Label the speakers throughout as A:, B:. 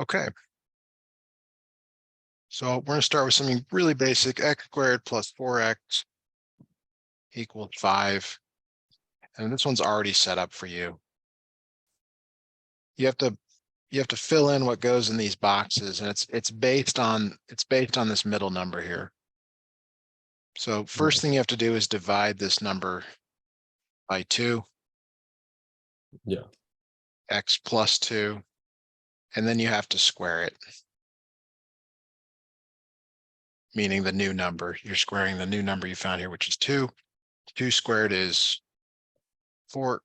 A: Okay. So we're gonna start with something really basic. X squared plus 4x equals 5. And this one's already set up for you. You have to fill in what goes in these boxes, and it's based on this middle number here. So first thing you have to do is divide this number by 2.
B: Yeah.
A: X plus 2, and then you have to square it. Meaning the new number. You're squaring the new number you found here, which is 2. 2 squared is 4.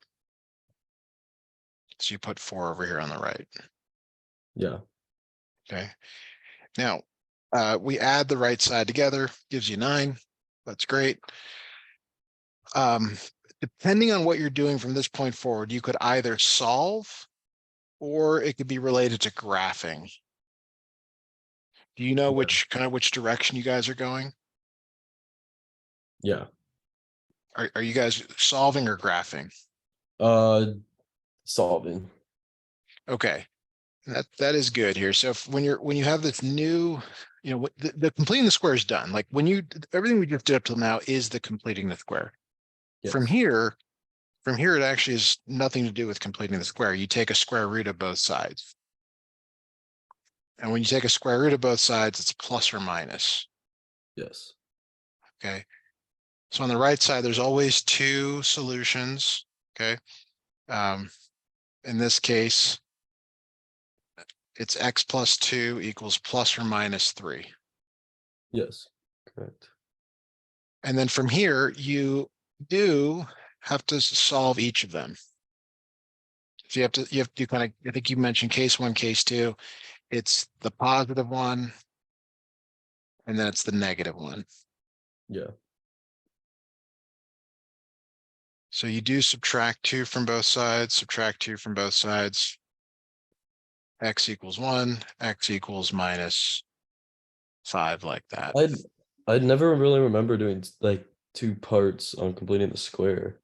A: So you put 4 over here on the right.
B: Yeah.
A: Okay. Now, we add the right side together, gives you 9. That's great. Depending on what you're doing from this point forward, you could either solve or it could be related to graphing. Do you know which direction you guys are going?
B: Yeah.
A: Are you guys solving or graphing?
B: Solving.
A: Okay. That is good here. So when you have this new, the completing the square is done. Like everything we just did up till now is the completing the square.
B: Yes.
A: From here, it actually has nothing to do with completing the square. You take a square root of both sides. And when you take a square root of both sides, it's plus or minus.
B: Yes.
A: Okay. So on the right side, there's always 2 solutions. Okay. In this case, it's x plus 2 equals plus or minus 3.
B: Yes. Correct.
A: And then from here, you do have to solve each of them. So you have to kind of, I think you mentioned case 1, case 2. It's the positive one, and then it's the negative one.
B: Yeah.
A: So you do subtract 2 from both sides, subtract 2 from both sides. X equals 1, X equals minus 5, like that.
B: I'd never really remember doing like 2 parts on completing the square.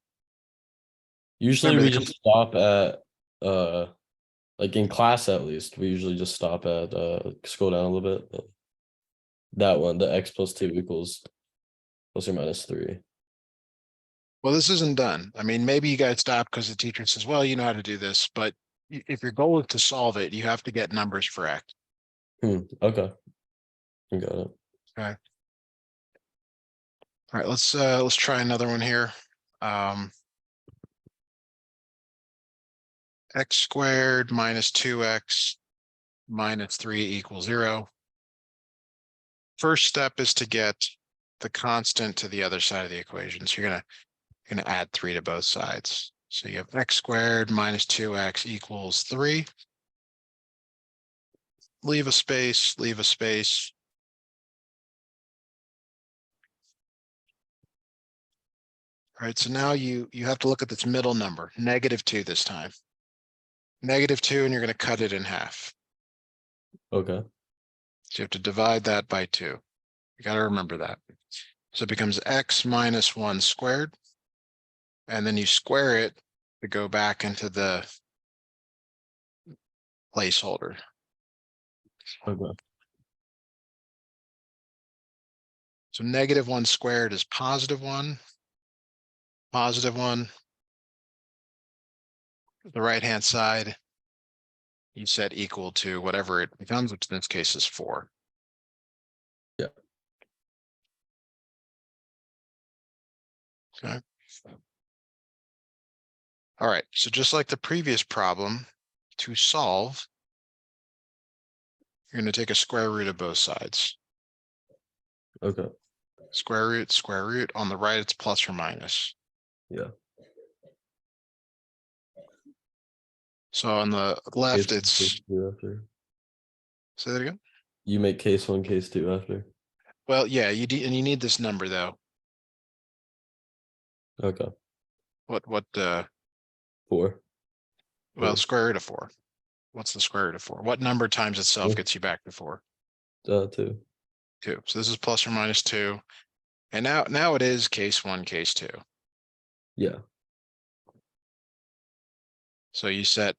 B: Usually
A: Remember
B: we just stop at like in class at least, we usually just stop at scroll down a little bit. That one, the x plus 2 equals plus or minus 3.
A: Well, this isn't done. I mean, maybe you guys stop because the teacher says, well, you know how to do this, but if your goal is to solve it, you have to get numbers for X.
B: Okay. I got it.
A: Okay. All right, let's try another one here. X squared minus 2x minus 3 equals 0. First step is to get the constant to the other side of the equation. So you're gonna add 3 to both sides. So you have x squared minus 2x equals 3. Leave a space, leave a space. All right, so now you have to look at this middle number, -2 this time. -2, and you're going to cut it in half.
B: Okay.
A: So you have to divide that by 2. You got to remember that. So it becomes x minus 1 squared. And then you square it to go back into the placeholder.
B: Okay.
A: So -1 squared is +1. +1. The right-hand side, you set equal to whatever it becomes, which in this case is 4.
B: Yeah.
A: Okay. All right, so just like the previous problem, to solve, you're going to take a square root of both sides.
B: Okay.
A: Square root, square root. On the right, it's plus or minus.
B: Yeah.
A: So on the left,
B: Case
A: it's,
B: 2 after.
A: say that again?
B: You make case 1, case 2 after.
A: Well, yeah, and you need this number though.
B: Okay.
A: What,
B: 4.
A: well, square root of 4. What's the square root of 4? What number times itself gets you back to 4?
B: 2.
A: 2. So this is plus or minus 2. And now it is case 1, case 2.
B: Yeah.
A: So you set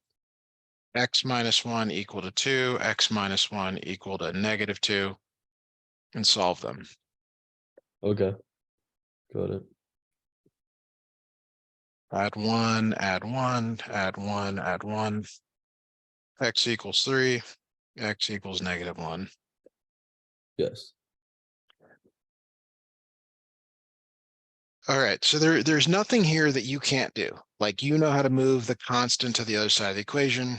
A: x minus 1 equal to 2, x minus 1 equal to -2, and solve them.
B: Okay. Got it.
A: Add 1, add 1, add 1, add 1. X equals 3, x equals -1.
B: Yes.
A: All right, so there's nothing here that you can't do. Like, you know how to move the constant to the other side of the equation.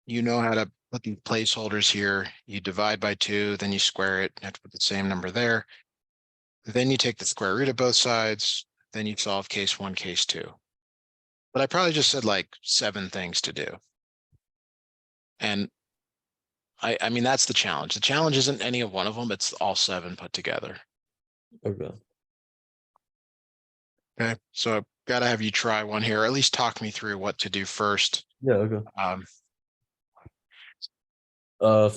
A: You know how to put these placeholders here. You divide by 2, then you square it. You have to put the same number there. Then you take the square root of both sides. Then you solve case 1, case 2. But I probably just said like 7 things to do. And I mean, that's the challenge. The challenge isn't any of one of them. It's all 7 put together.
B: Okay.
A: Okay, so I've got to have you try one here, or at least talk me through what to do first.
B: Yeah, okay.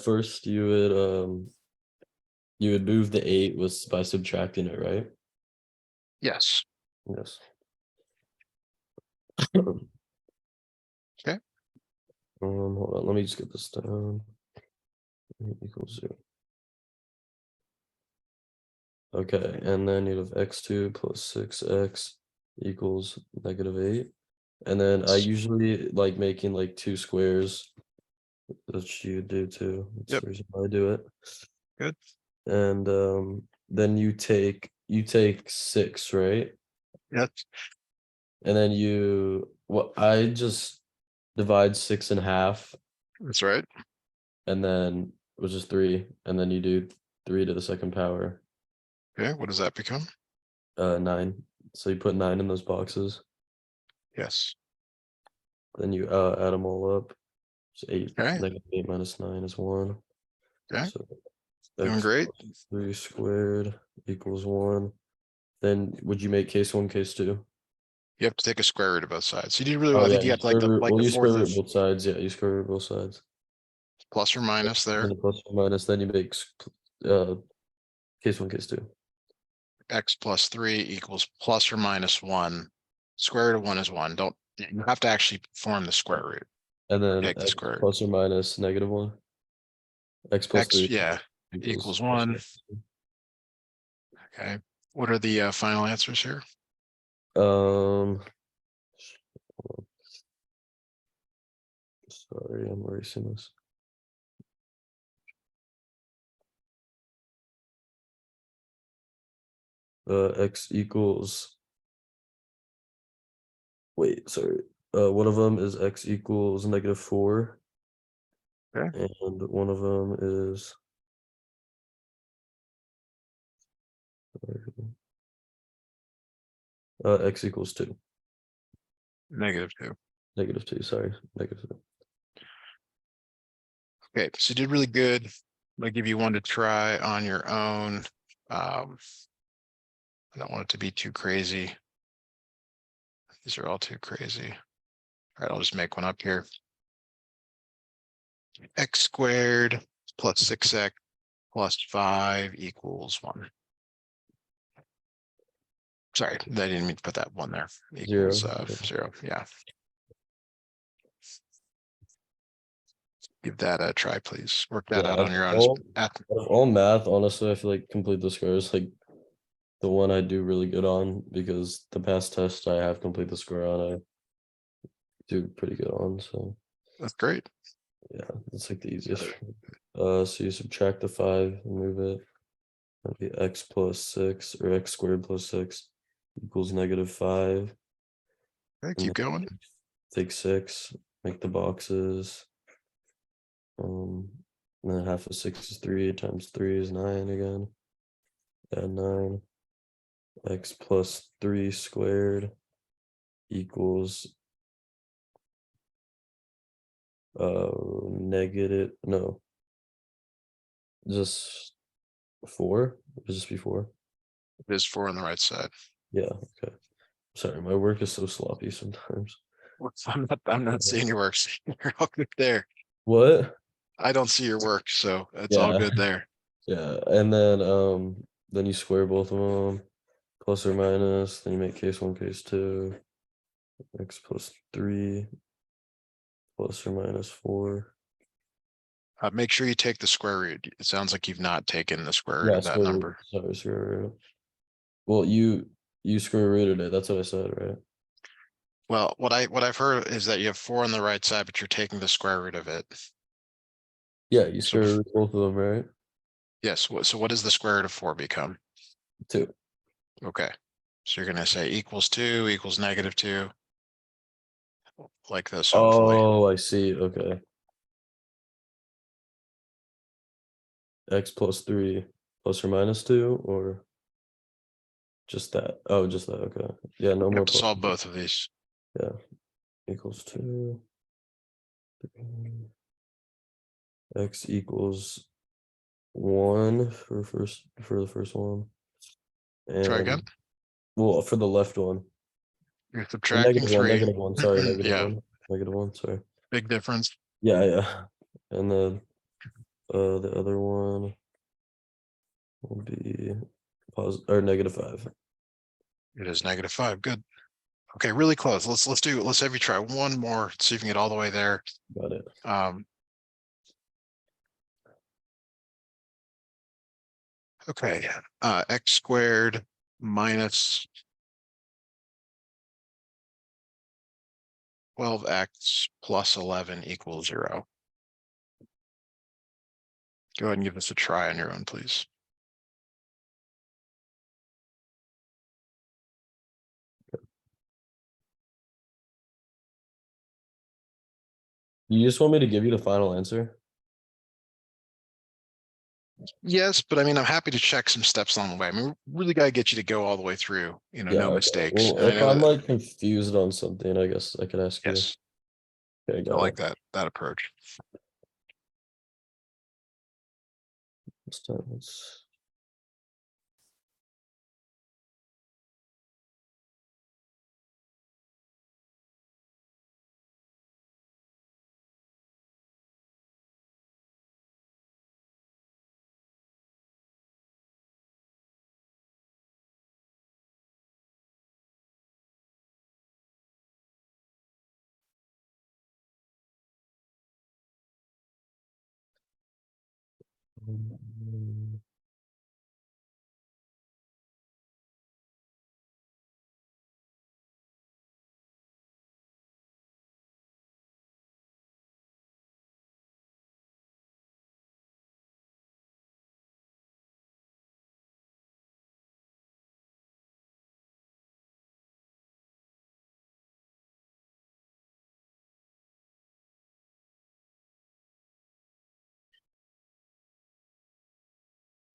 B: First you would move the 8 by subtracting it, right?
A: Yes.
B: Yes.
A: Okay.
B: Hold on, let me just get this down. Equals 0. Okay, and then you have x2 plus 6x equals -8. And then I usually like making like 2 squares, which you do too. That's
A: Yep.
B: the reason why I do it.
A: Good.
B: And then you take 6, right?
A: Yep.
B: And then I just divide 6 in half,
A: That's right.
B: and then which is 3, and then you do 3 to the second power,
A: Okay, what does that become?
B: 9. So you put 9 in those boxes,
A: Yes.
B: then you add them all up. It's 8.
A: Okay.
B: -8 minus 9 is 1.
A: Okay.
B: So
A: Doing
B: x
A: great.
B: plus 3 squared equals 1. Then would you make case 1, case 2?
A: You have to take a square root of both sides. You did really
B: Oh
A: well. I
B: yeah,
A: think you
B: you
A: got like
B: square root.
A: the
B: You square
A: fourth
B: root
A: of
B: both sides. Yeah, you square root both sides.
A: plus or minus
B: And
A: there.
B: then plus or minus. Then you make uh case 1, case 2.
A: X plus 3 equals plus or minus 1. Square root of 1 is 1. Don't, you have to actually form the square root.
B: And
A: Or
B: then
A: take the
B: x
A: square root.
B: plus or minus -1. X plus
A: X,
B: 3
A: yeah,
B: equals
A: equals 1. Okay. What are the final answers here?
B: um sorry, I'm erasing this. X equals, wait, sorry. One of them is x equals -4.
A: Okay.
B: And one of them is x equals 2.
A: -2.
B: -2, sorry. -2.
A: Okay, so you did really good. I'll give you one to try on your own. I don't want it to be too crazy. These are all too crazy. All right, I'll just make one up here. X squared plus 6x plus 5 equals 1. Sorry, I didn't mean to put that 1 there. Equals
B: 0.
A: 0. Yeah. Give that a try, please. Work that
B: Yeah,
A: out on your own.
B: out of all math, honestly, I feel like complete the square is like the one I do really good on, because the past test I have complete the square on, I do pretty good on. So
A: That's great.
B: yeah, it's like the easiest. So you subtract the 5 and move it. That'd be x plus 6, or x squared plus 6 equals -5.
A: Okay,
B: And
A: keep going.
B: then take 6, make the boxes. And then half of 6 is 3 times 3 is 9 again. Add 9. X plus 3 squared equals negative, no, just 4. It'll just be 4.
A: It is 4 on the right side.
B: Yeah, okay. Sorry, my work is so sloppy sometimes.
A: I'm not seeing your work. You're all good there.
B: What?
A: I don't see your work, so it's all
B: Yeah,
A: good there.
B: yeah. And then you square both of them, plus or minus, then you make case 1, case 2, x plus 3 plus or minus 4.
A: Make sure you take the square root. It sounds like you've not taken the square root
B: Yeah,
A: of that
B: square root.
A: number.
B: Sorry, square root. Well, you square rooted it. That's what I said, right?
A: Well, what I've heard is that you have 4 on the right side, but you're taking the square root of it.
B: Yeah, you
A: So
B: square root both of them, right?
A: yes. So what does the square root of 4 become?
B: 2.
A: Okay. So you're gonna say equals 2 equals -2. Like this, hopefully.
B: Oh, I see. Okay. X plus 3 plus or minus 2 or just that? Oh, just that. Okay. Yeah, no
A: You
B: more
A: have to
B: plus.
A: solve both of these.
B: Yeah. Equals 2. X equals 1 for the first one.
A: Try again.
B: And well, for the left one.
A: You're
B: Or
A: subtracting 3.
B: -1, sorry,
A: Yeah,
B: -1, sorry.
A: big difference.
B: Yeah, yeah. And then the other one will be positive or -5.
A: It is -5. Good. Okay, really close. Let's have you try one more. See if you can get all the way there.
B: Got it.
A: Okay, x squared minus 12x plus 11 equals 0. Go ahead and give us a try on your own, please.
B: You just want me to give you the final answer?
A: Yes, but I mean, I'm happy to check some steps along the way. I mean, we really got to get you to go all the way through,
B: Yeah,
A: no
B: okay.
A: mistakes.
B: Well,
A: And I
B: if
A: know
B: I'm
A: that,
B: like confused on something, I guess I could ask you.
A: yes,
B: Okay,
A: I
B: got
A: like
B: it.
A: that approach.
B: This time it's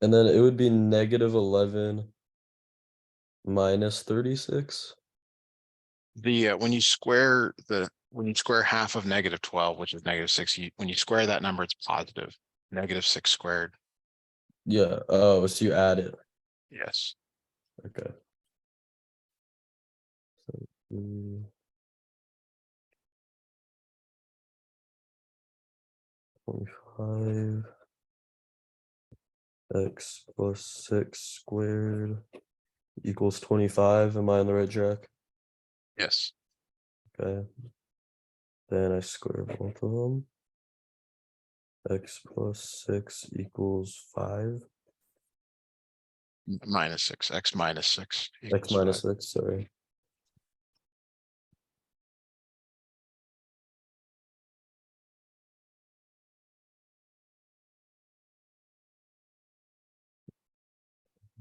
B: and then it would be -11 minus 36.
A: When you square half of -12, which is -6, when you square that number, it's positive. -6 squared.
B: Yeah. Oh, so you add it.
A: Yes.
B: Okay. So, 25 x plus 6 squared equals 25. Am I on the right track?
A: Yes.
B: Okay. Then I square both of them. X plus 6 equals 5.
A: -6. X minus 6
B: X
A: equals
B: minus
A: 5.
B: 6, sorry.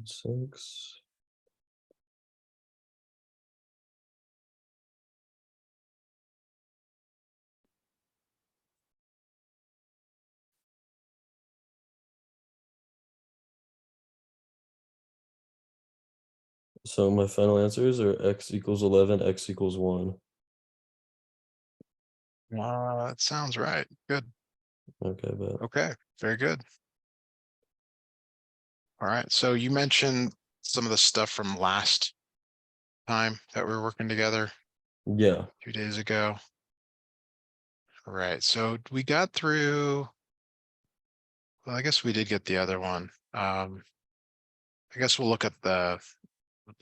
B: Six. So my final answers are x equals 11, x equals 1.
A: That sounds right. Good.
B: Okay, but
A: Okay. Very good. All right. So you mentioned some of the stuff from last time that we were working together
B: yeah.
A: 2 days ago. All right. So we got through. Well, I guess we did get the other one. I guess we'll look at the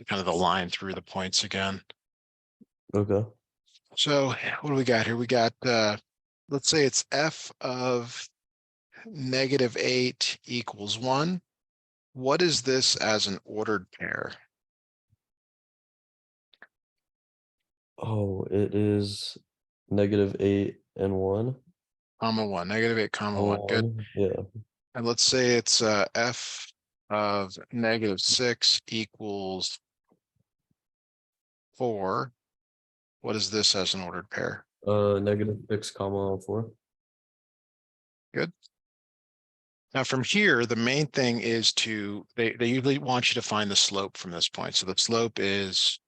A: kind of the line through the points again.
B: Okay.
A: So what do we got here? We got let's say it's f of -8 equals 1. What is this as an ordered pair?
B: Oh, it is -8 and 1.
A: Comma 1, -8, comma 1.
B: Oh,
A: Good.
B: 1. Yeah.
A: And let's say it's f of -6 equals 4. What is this as an ordered pair?
B: -6 comma 4.
A: Good. Now from here, the main thing is they usually want you to find the slope from this point. So the slope is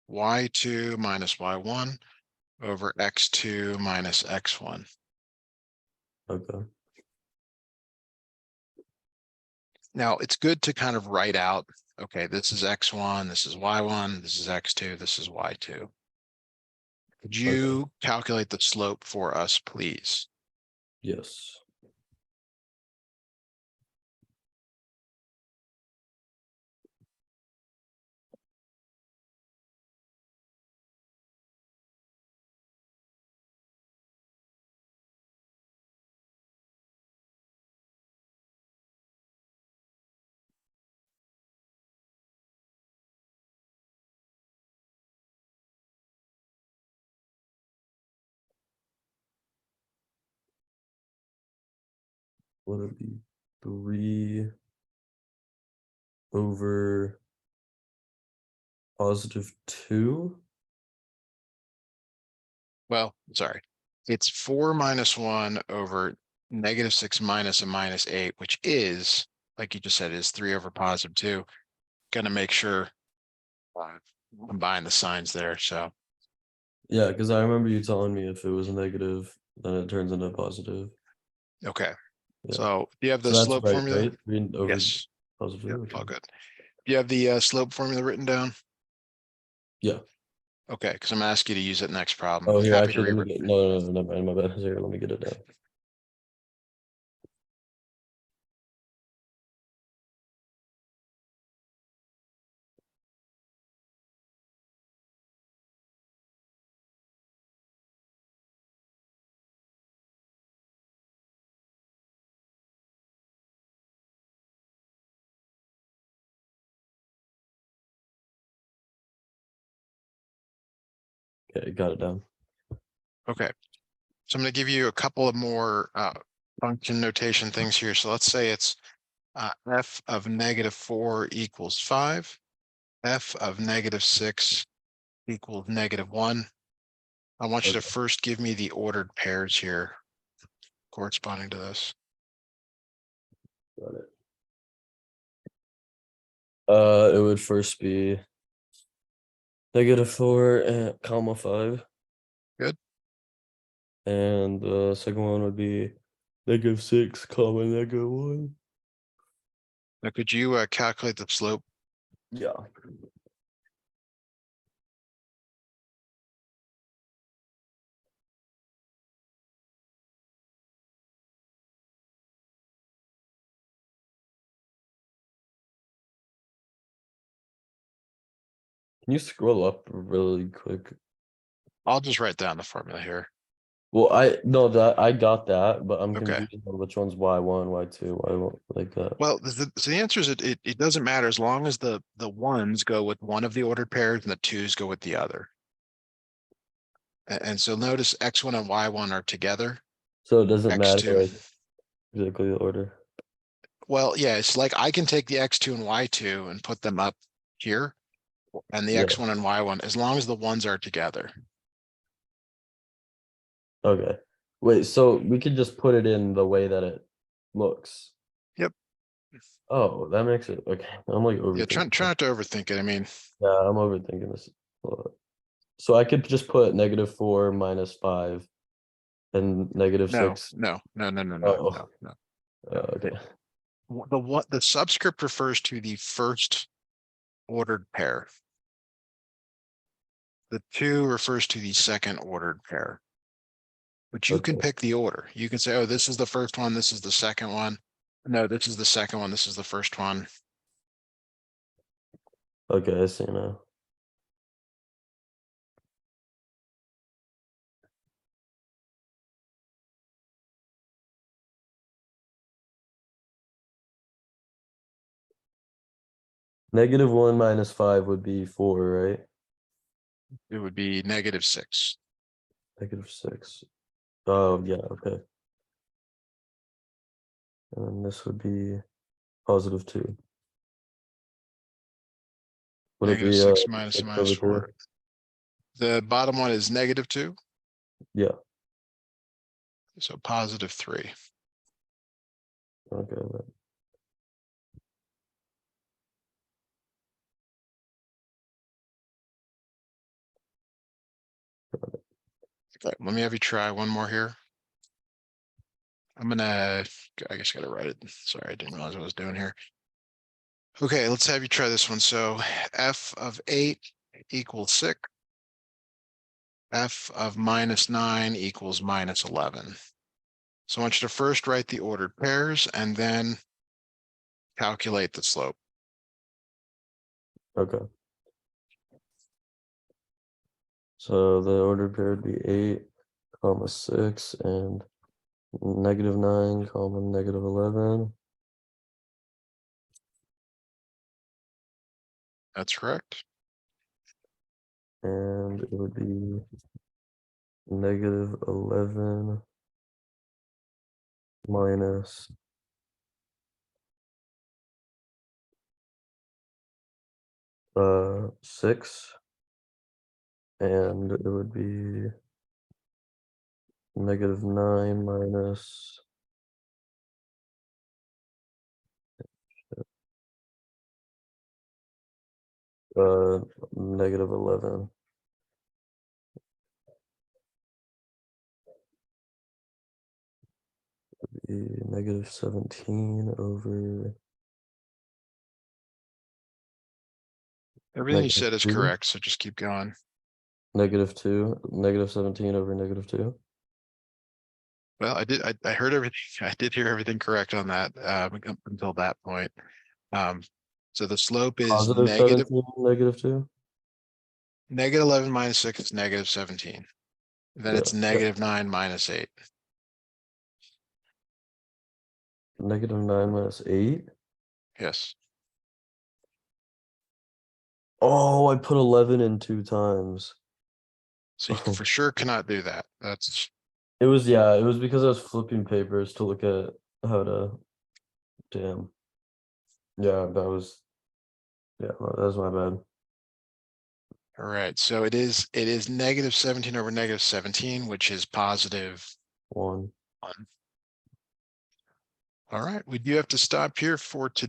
A: y2 minus y1 over x2 minus x1.
B: Okay.
A: Now it's good to kind of write out, okay, this is x1, this is y1, this is x2, this is y2. Could
B: Okay.
A: you calculate the slope for us, please?
B: Yes. Would it be 3 over +2?
A: Well, sorry. It's 4 minus 1 over -6 minus a -8, which is, like you just said, is 3 over +2. Gonna make sure combine the signs there. So,
B: Yeah, because I remember you telling me if it was a negative, then it turns into positive.
A: okay.
B: Yeah.
A: So do you have the
B: So that's
A: slope
B: right,
A: formula?
B: right? 3 over
A: Yes.
B: +2.
A: Yep,
B: Okay.
A: all good. Do you have the slope formula written down?
B: Yeah.
A: Okay, because I'm gonna ask you to use it next problem.
B: Oh, here,
A: Happy to
B: actually, let me
A: rewrite.
B: get. No, never mind. My bad. Here, let me get it down. Okay, got it down.
A: Okay. So I'm gonna give you a couple of more function notation things here. So let's say it's f of -4 equals 5, f of -6 equals -1. I want you to
B: Okay,
A: first give me the ordered pairs here corresponding to this.
B: got it. It would first be -4 and comma 5,
A: Good.
B: and the second one would be -6 comma -1.
A: Now, could you calculate the slope?
B: Yeah. Can you scroll up really quick?
A: I'll just write down the formula here.
B: Well, I no that I got that, but I'm
A: Okay.
B: confused on which one's y1, y2, y1 like that.
A: Well, so the answer is it doesn't matter as long as the ones go with one of the ordered pairs and the twos go with the other. And so notice x1 and y1 are together.
B: So it doesn't matter
A: X2.
B: like exactly the order.
A: Well, yeah, it's like I can take the x2 and y2 and put them up here and the
B: Yeah.
A: x1 and y1 as long as the ones are together.
B: Okay. Wait, so we could just put it in the way that it looks.
A: Yep.
B: Oh, that makes it okay. I'm like
A: Yeah, try,
B: overthinking
A: try
B: this.
A: not to overthink it. I mean,
B: Yeah, I'm overthinking this a lot. So I could just put -4 minus 5 and
A: no,
B: -6.
A: no, no, no, no, no,
B: Oh,
A: no, no.
B: okay.
A: The subscript refers to the first ordered pair. The two refers to the second ordered pair. But you can
B: Okay.
A: pick the order. You can say, oh, this is the first one, this is the second one. No, this is the second one, this is the first one.
B: Okay, I see now. -1 minus 5 would be 4, right?
A: It would be -6.
B: -6. Oh, yeah, okay. And this would be +2. Would it be
A: -6 minus
B: 6
A: minus
B: over
A: 4.
B: 2?
A: The bottom one is -2,
B: Yeah,
A: so +3.
B: okay. Then.
A: Okay, let me have you try one more here. I'm gonna, I guess I gotta write it. Sorry, I didn't realize what I was doing here. Okay, let's have you try this one. So f of 8 equals 6. F of -9 equals -11. So I want you to first write the ordered pairs and then calculate the slope.
B: Okay. So the ordered pair would be 8, comma 6, and -9, comma -11.
A: That's correct.
B: And it would be -11 minus -6, and it would be -9 minus -11. Be -17 over
A: Everything you said is
B: -2.
A: correct, so just keep going.
B: -2, -17 over -2.
A: Well, I heard everything. I did hear everything correct on that up until that point. So the slope is
B: +17, -2.
A: -11 minus 6 is -17. Then
B: Yeah,
A: it's -9 minus 8.
B: -9 minus 8.
A: Yes.
B: Oh, I put 11 in 2 times.
A: So you for sure cannot do that. That's
B: It was, yeah, it was because I was flipping papers to look at how to, damn. Yeah, that was my bad.
A: all right. So it is -17 over -17, which is +1.
B: 1.
A: All right, we do have to stop here for today.